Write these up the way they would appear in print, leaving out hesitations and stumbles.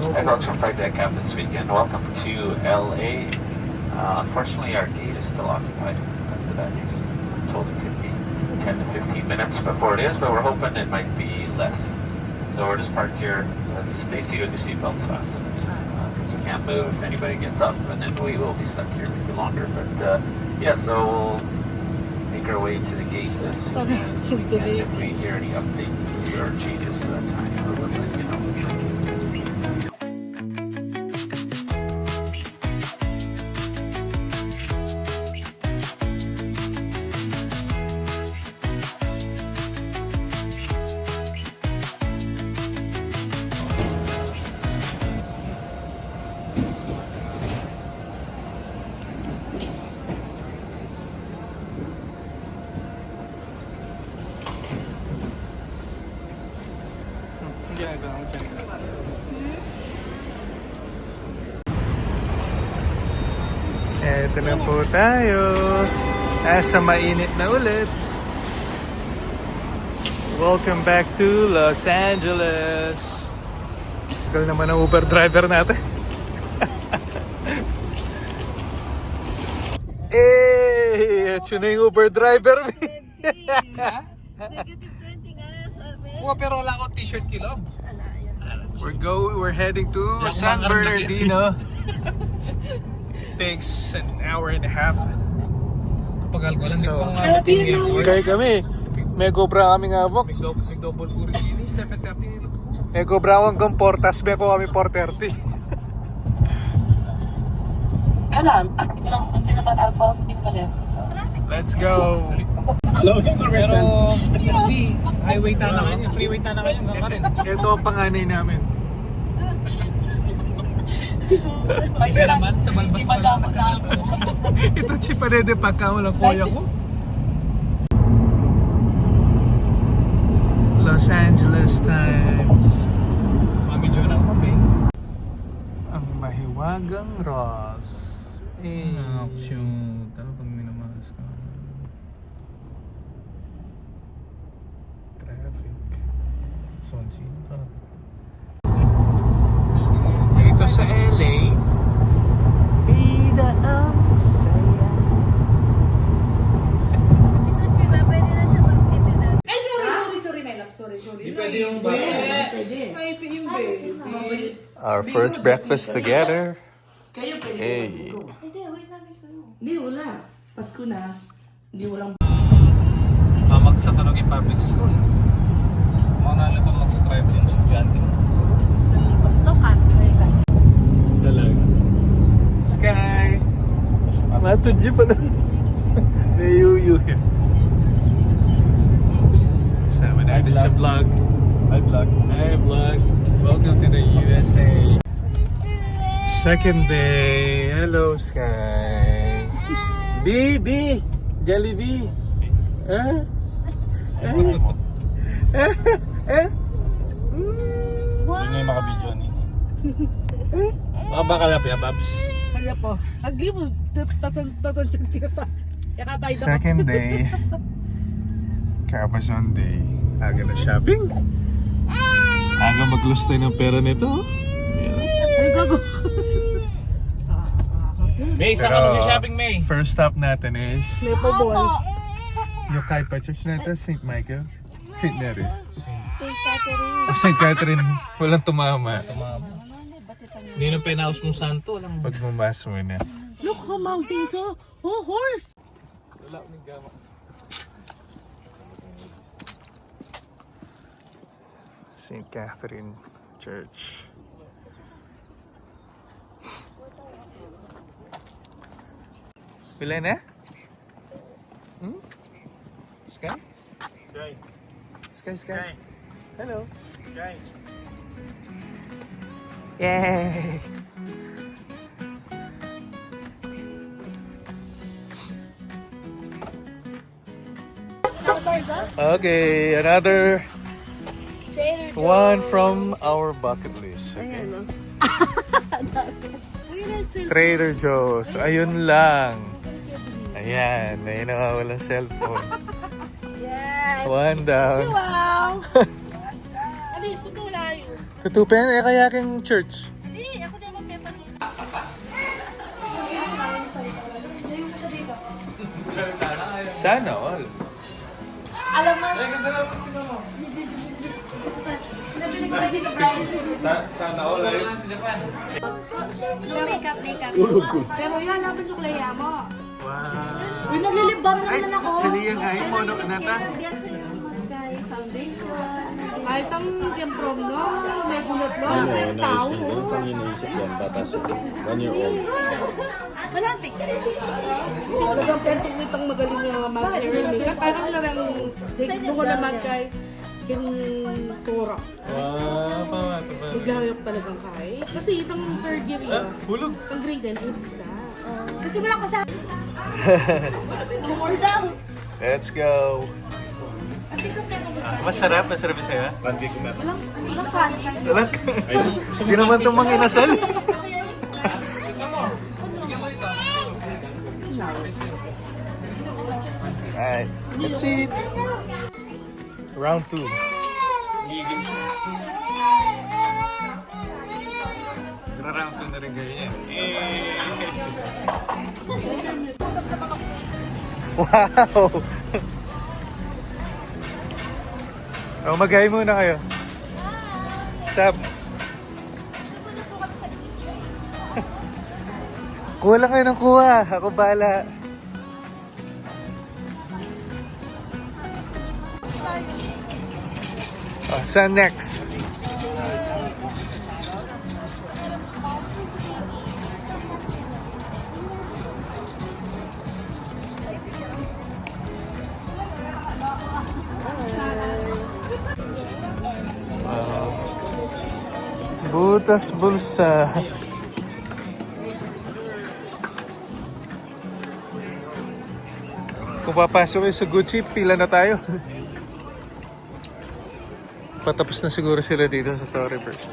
Hi folks from Fight Deck Camp this weekend. Welcome to LA. Unfortunately, our gate is still occupied. That's the bad news. I'm told it could be 10 to 15 minutes before it is, but we're hoping it might be less. So we're just parked here. Just stay seated with your seatbelts fastened because we can't move if anybody gets up, and then we will be stuck here maybe longer. But yeah, so we'll make our way to the gate as soon as we can. If we hear any updates or changes to that time, we'll let you know. Thank you. Eto na po tayo. Sa mainit na ulit. Welcome back to Los Angeles. Tagal naman ang Uber driver natin. Ito na yung Uber driver. Negative 20 nga sabi. Pero wala akong t-shirt kilob. We're heading to San Bernardino. Takes an hour and a half. Kapag ko lang, so, kaya kami. May cobra kami nga box. May double puri ini, 730. May cobra akong portas, may ko kami 430. Alam, hindi naman alcohol din pala. Let's go. Hello, pero kasi highway ta na kayo, freeway ta na kayo, ka rin. Ito ang panganay namin. Hindi naman, sa balbas pa lang. Ito chipanede pagka walang kuya ko. Los Angeles Times. Mami Jo ng mami. Ang mahiwagang Ross. Shoot. Ano pag minamalas ka? Traffic. Sonsin ka. Dito sa LA, bida ang saya. Si Tuchiba, pwede na siya mag-citizen. Ay, sorry, my love. Sorry. Hindi pwede yung bata. Pwede. Ay, yung baby. Our first breakfast together. Kayo pwede. Hey. Hindi, wait namin kayo. Hindi, wala. Pasko na. Hindi walang... Mamagsak ka ng public school. Mga nalang pa mag-strive din estudyante. Lokan. Talaga. Sky! Mato G pala. May yuyu. Sama natin sa vlog. Hi vlog. Hi vlog. Welcome to the USA. Second day. Hello Sky. B. Jollibee. Yun na yung makabidyo ni. Baka kalap ya, Babs. Kaya po. Agi mo, tatansyan kita. Yakatay na. Second day. Cabazon Day. Aga na shopping. Aga maglustoy ng pera nito. Ay, gago. May isa ka mag-shopping, May. First stop natin is Lepo boy. yung kahit pa church natin, St. Michael. St. Mary. St. Catherine. St. Catherine. Walang tumama. Hindi nang penthouse mong santo. Pagmamas mo na. Look, how mountains, oh. Oh, horse. St. Catherine Church. Bila na? Sky? Sky. Hello. Yay! Okay, another one from our bucket list. Okay. Trader Joe's. Ayun lang. Ayan, ayun na walang cellphone. Yes. One down. Wow. Ano yung tutuloy? Tutupen, kaya king church. Sana all. Alam mo, Ay, ganda naman sila mo. nabili ko na dito, Brian. Sana all eh. No makeup. Pero yan, namin yung klaya mo. Wow. Uy, naglilibam Ay, naman ako. sila yung ay mo, no, nata. Yes, yung magkay foundation. Kahit ang yung prom no, may gulot no, may tao. iniisip yan, papasok yan. 1 year old. Wala, picture. Talagang sentong itong magaling yung mga mag-hair makeup. Parang na lang, doon ko naman kay yung tura. Wow, pamata ba? Maglayok talagang kahit. Kasi itong third year Ah, yun, hulog. ang grade 10 ay isa. Kasi wala ko sa... More daw. Let's go. Masarap sa'yo. Pancake ko meron. Walang candy. Talag. Hindi naman itong mga inasal. Alright, let's eat. Round 2. Round 2 na rin kayo yan. Wow! Oh, mag-hi muna kayo. Sab. Kuha lang kayo ng kuha. Ako bahala. Oh, saan next? Butas bulsa. Kung papasok kayo sa Gucci, pila na tayo. Patapos na siguro sila dito sa Torrey Bridge.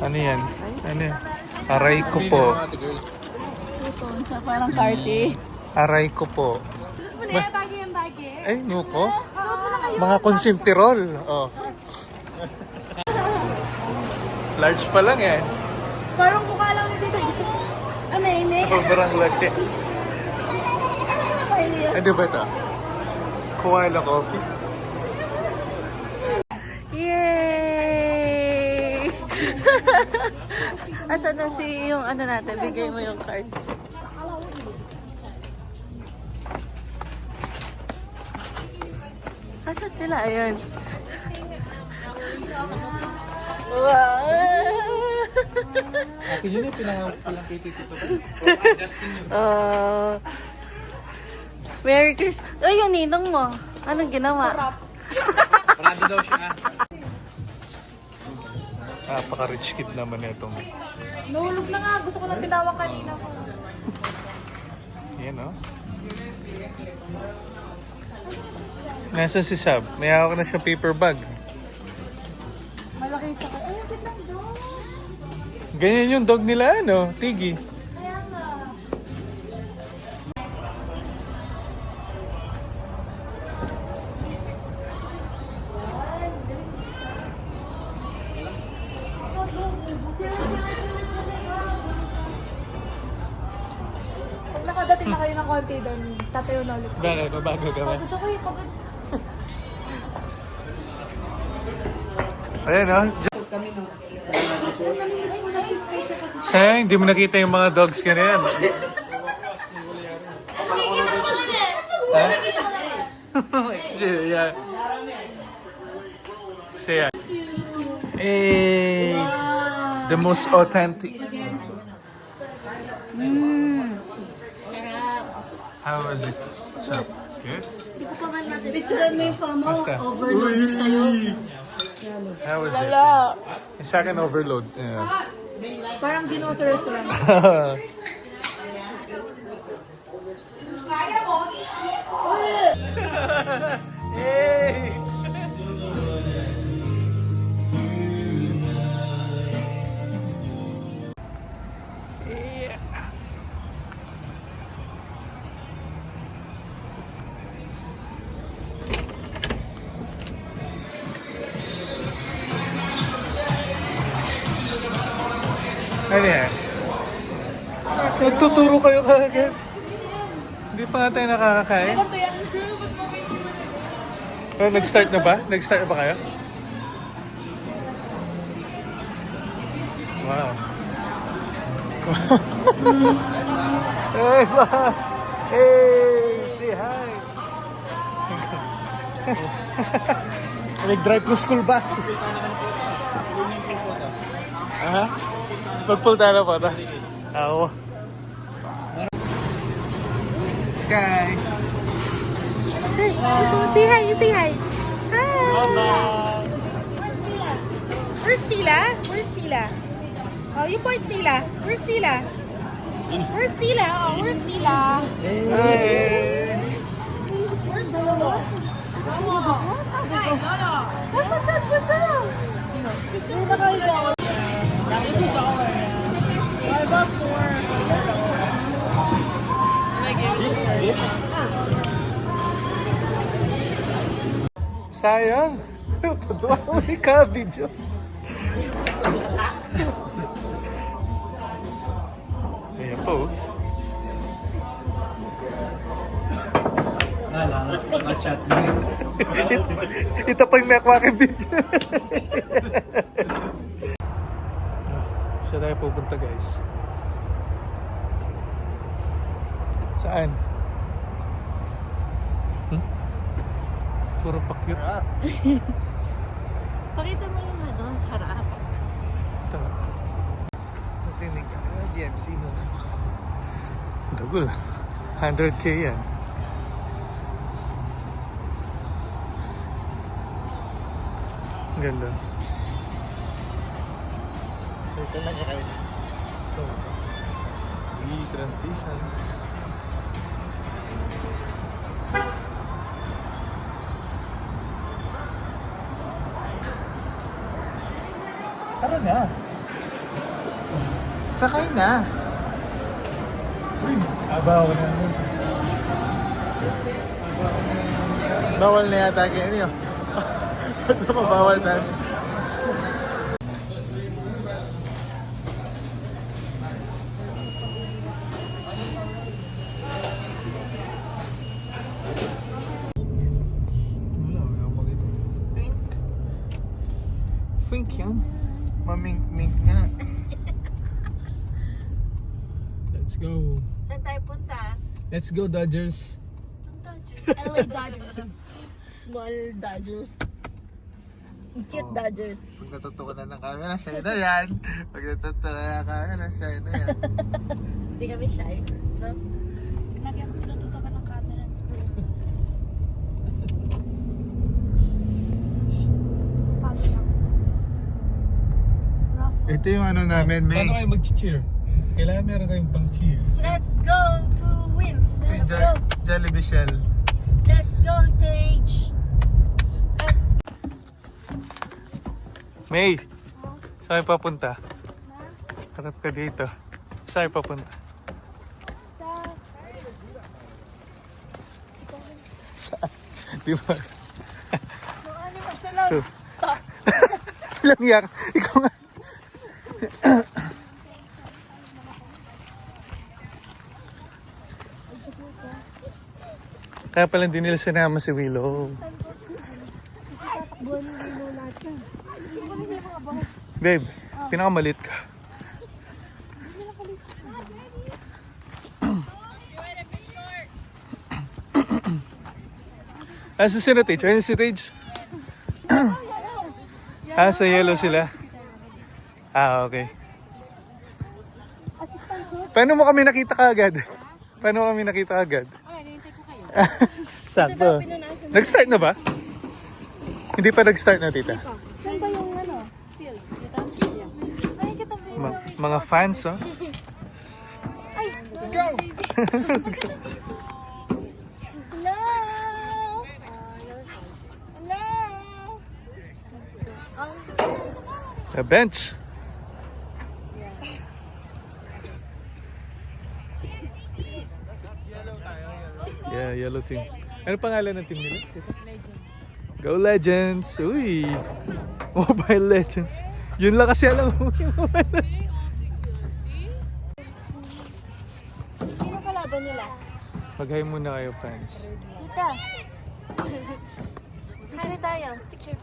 Ano yan? Ano yan? Aray ko po. Parang party. Aray ko po. Bagay yung bagay. Ay, nuko. Mga konsintirol. Oh. Large pa lang eh. Parang mukha lang ni Tita Jess. Amazing. Sobrang laki. Ano ba ito? Koala coffee? Yay! Asan na si yung ano natin? Bigay mo yung card. Asan sila? Ayun. Wow! Ate yun yung pilang kay Tito. Merry Christmas. Ay, yung ninong mo. Anong ginawa? Parado daw siya. Napaka-rich kid naman itong. Nahulog na nga. Gusto ko lang pinawak kanina ko. Yan, oh. Nasaan si Sab? May hawak na siya paper bag. Malaki sa ay, ang ganda doon. Ganyan yung dog nila, ano? Tiggy. Kaya nga. Pag nakadating na kayo ng konti doon, tatayo na ulit. Bakit? Mabago ka ba? Pagod ako eh, pagod. Ayan, oh. Sayang, hindi mo nakita yung mga dogs ka na yan. Nakikita ko naman eh. Ha? Nakikita ko naman. Yeah. Say hey, the most authentic. How was it? Sup? Good? Picturean mo yung phone mo. Basta. Overload yung sayo. How was it? Yung sa akin overload. Yeah. Parang ginawa sa restaurant. Hey! Yeah. Ano yan? Nagtuturo kayo kagad. Hindi pa nga tayo nakakakain. Ano to yan? Oh, nag-start na ba? Nag-start na ba kayo? Wow. Hey, ma! Hey! Say hi! Nag-drive ko school bus. Aha? Mag-pull tayo na pa na. Oo. Sky! Say hi, you say hi. Hi! Where's Tila? Where's Tila? Oh, you point Tila. Where's Tila? Where's Tila? Oh, where's Tila? Hey! Where's Lolo? Nasa chat ko siya. Hindi na kayo daw. Sayang! Tadwa ko ni ka video. Ayan po. Na-chat na rin. Ito pa yung nakwaking video. Siya tayo pupunta guys. Saan? Puro pa-cute. Pakita mo yung ano, harap. Ito. Natinig ka. GMC mo. Dagul. 100K yan. Ganda. Ito lang kayo. Transition. Tara na. Sakay na. Abaw na. Bawal na yata kayo niyo. Ito mabawal na. Wala akong makita. Pink. Think yan. Mamink-mink nga. Let's go. Saan tayo punta? Let's go Dodgers. LA Dodgers. Small Dodgers. Cute Dodgers. Pag natutukan na ng camera, shy na yan. Pag natutukan na ng camera, shy na yan. Hindi kami shy. No? Lagi ako pinatutukan ng camera. Paano lang? Rough. Ito yung ano namin, May. Paano kayo mag-cheer? Kailangan meron kayong pang-cheer. Let's go to wins. Let's go. Jollibee Shell. Let's go, Tage. Let's go. May, saan kayo papunta? Harap ka dito. Saan kayo papunta? Saan? Di ba? Ano masalog? So- Stop. Lang yak. Ikaw nga. Kaya pala hindi nila sinama si Willow. Babe, pinakamalit ka. Asa si Tage? Ayun si Tage. Sa yellow sila. Okay. Paano mo kami nakita kaagad? Paano mo kami nakita agad? Sakto. Nag-start na ba? Hindi pa nag-start na, tita. Saan ba yung ano? Field? Dito? Ay, kita ba yung Mga fans, oh. Ay! Let's go! Hello! Hello! A bench. Yeah, yellow team. Ano pangalan ng team nila? Go Legends! Uy! Mobile Legends. Yun lang kasi alam mo yung Mobile Legends. ba nila? Mag-hi muna kayo, fans. Tita. Ano tayo? Picture.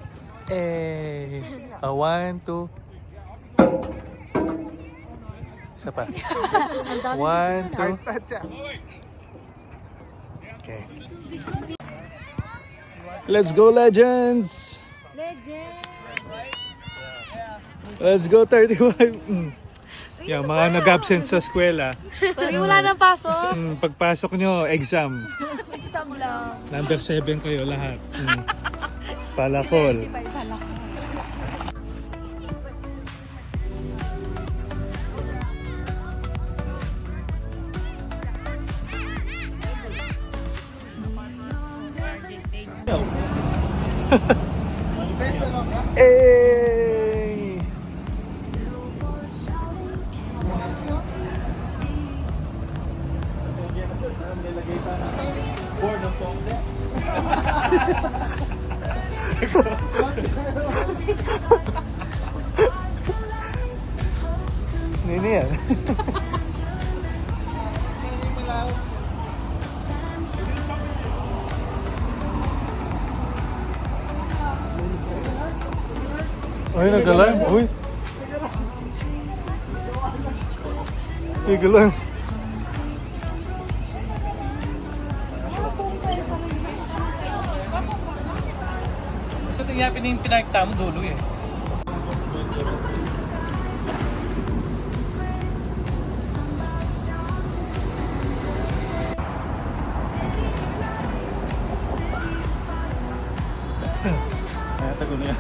Eh, 1, 2. Isa pa. 1, 2. Okay. Let's go, Legends! Legend. Let's go, 35. Yan, mga nag-absent sa eskwela. Wala nang pasok. Pagpasok nyo, exam. Exam lang. Number 7 kayo lahat. Palakol. Hey! Nini yan. Ay, nag-alarm. Uy. Nag-alarm. Sa tingyapi na yung pinakita mo dulo eh. Nayata ko na yan.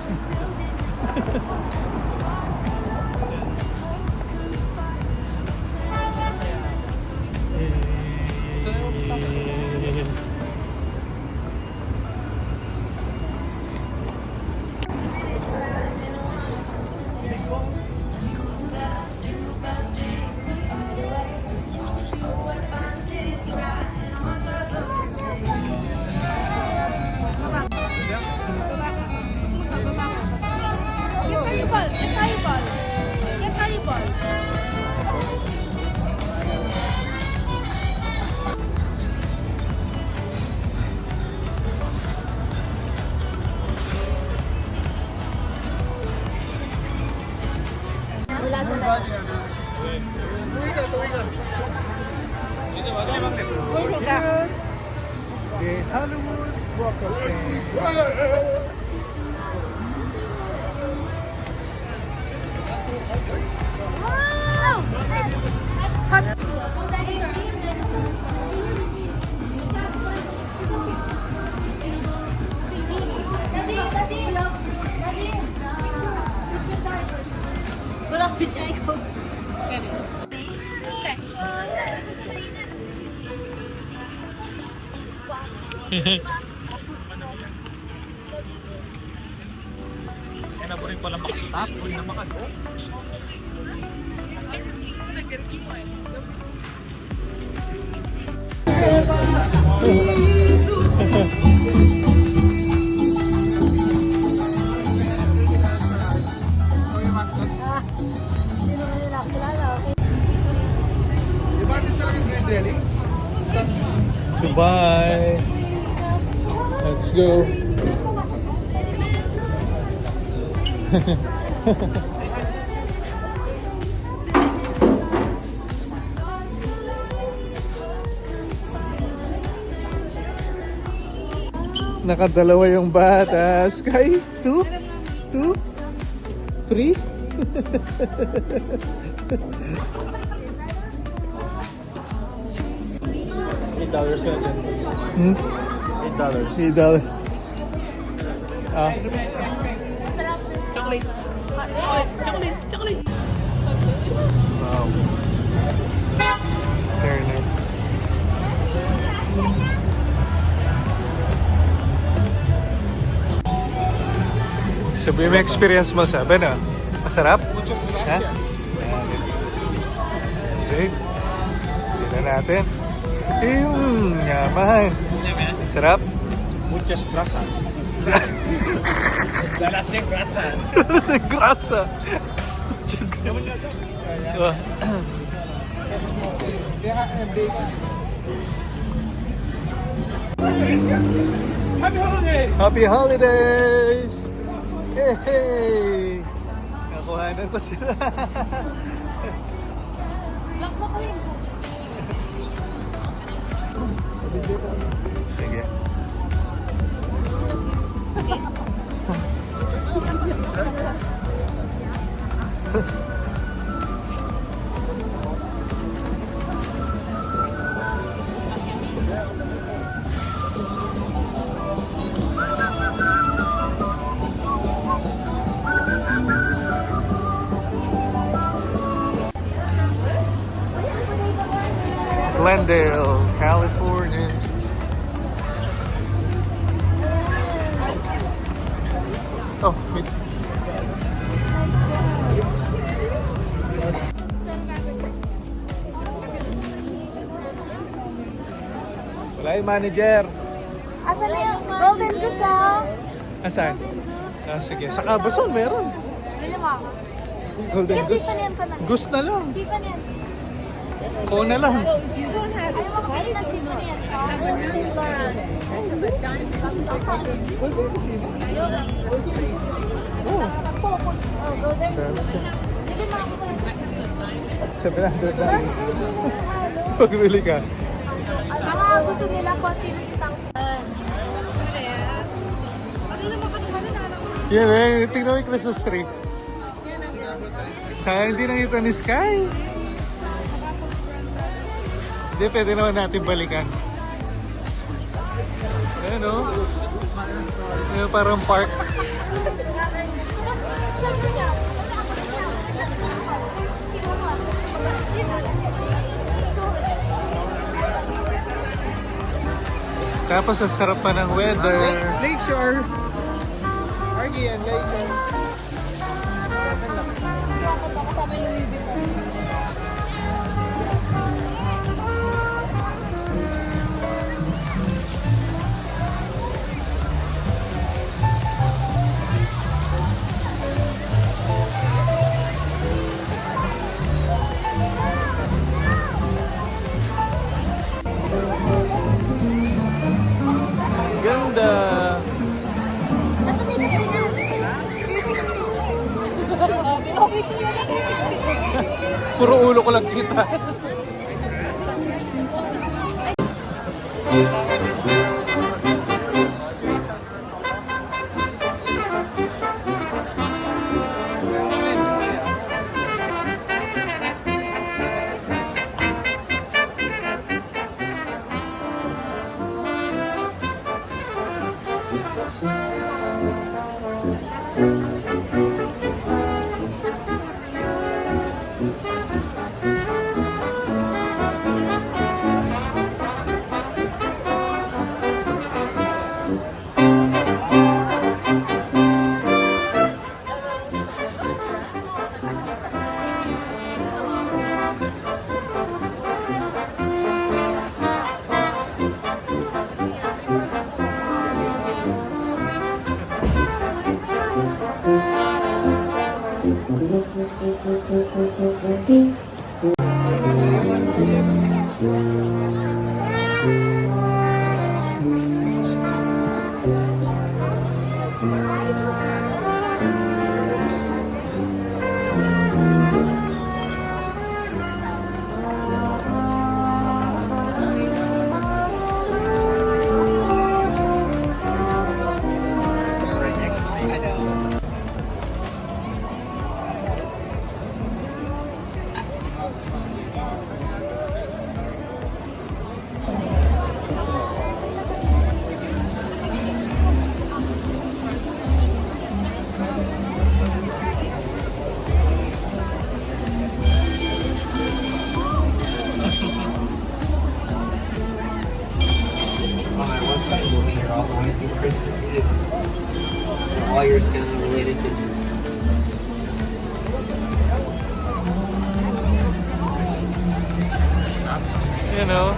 Okay, Hollywood Walk of Fame. Wala ka niya ikaw. Kaya na po rin pala makastop. Uy na makago. Goodbye. Let's go. Nakadalawa yung bata. Sky, 2? 2? 3? $8 ka dyan. $8. $8. Ah. Chocolate. Chocolate. Wow. Very nice. Sabi mo experience mo sa na? Masarap? Ha? Okay. Tignan natin. Yaman. Sarap? Muchas gracias. Dalas yung grasa. Sa grasa. Happy holidays! Hey, hey! Nakuhanan ko sila. Sige. Glendale, California. Oh, wait. Wala yung manager. Asan na yung Golden Goose ah? Asan? Ah, sige. Sa Cabazon, meron. Bili mo ako. Golden Sige, Goose. Tiffany yan ka na. Goose na lang. Tiffany yan. Ko na lang. Ayaw mo pili ng Tiffany yan ka? Ayaw silver. Oh, Golden Goose. Bili mo ako. $700. Pagbili ka. Baka gusto nila konti na kitang Yan eh, tingnan mo yung Christmas tree. Sayang hindi nakita ni Sky. Hindi, pwede naman natin balikan. Ayan o. Ayan, parang park. Tapos ang sarap pa ng weather. Lakeshore. Argy and Lakeshore. Ganda. Ba't umigat din yan? 360. Puro ulo ko lang kita. All your Santa-related business. You know.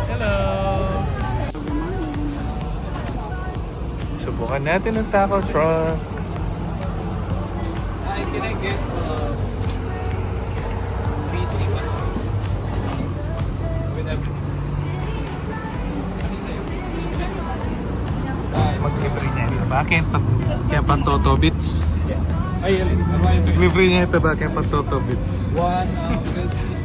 Hello. Subukan natin ang taco truck. Can I get B3 passport? With everything. Ano sa'yo? Mag-libre niya ito ba? Kaya Pantoto Beats. Ay, yun. Ano ba yun? Mag-libre niya ito ba? Kaya Pantoto Beats. One, grilled cheese.